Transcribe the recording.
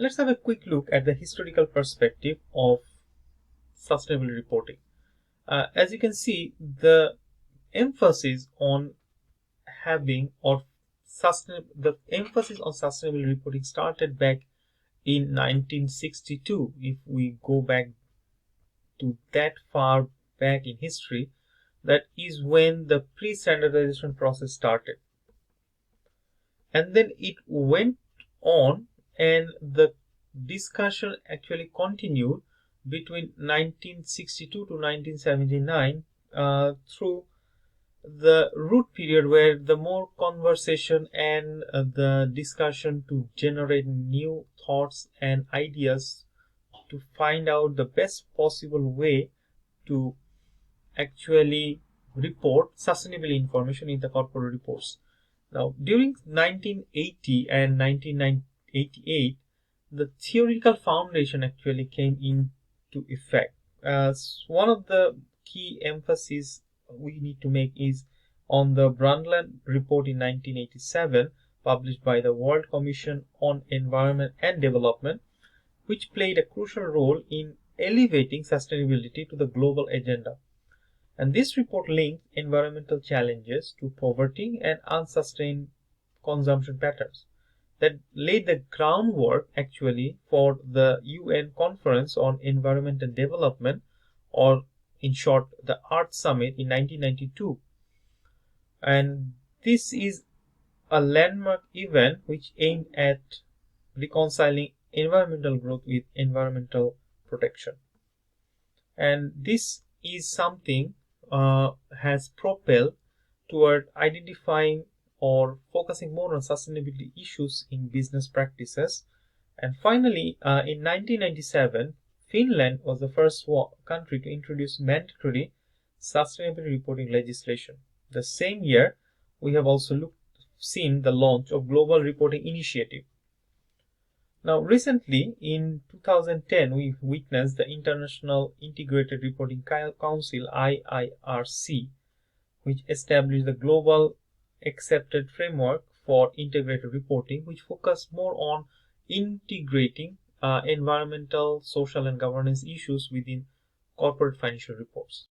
Let's have a quick look at the historical perspective of sustainable reporting. As you can see, the emphasis on the emphasis on sustainable reporting started back in 1962. If we go back to that far back in history, that is when the pre-standardization process started, and then it went on, and the discussion actually continued between 1962 to 1979 through the root period, where the more conversation and the discussion to generate new thoughts and ideas to find out the best possible way to actually report sustainable information in the corporate reports. Now, during 1980 and 1988, the theoretical foundation actually came into effect. As one of the key emphases we need to make is on the Brundtland report in 1987, published by the World Commission on Environment and Development, which played a crucial role in elevating sustainability to the global agenda. And this report linked environmental challenges to poverty and unsustained consumption patterns that laid the groundwork actually for the UN Conference on Environment and Development, or in short, the Earth Summit in 1992. And this is a landmark event which aimed at reconciling environmental growth with environmental protection. And this is something has propelled toward identifying or focusing more on sustainability issues in business practices. And finally, in 1997, Finland was the first country to introduce mandatory sustainability reporting legislation. The same year, we have also seen the launch of Global Reporting Initiative. Now, recently in 2010, we witnessed the International Integrated Reporting Council (IIRC), which established the global accepted framework for integrated reporting, which focused more on integrating environmental, social, and governance issues within corporate financial reports.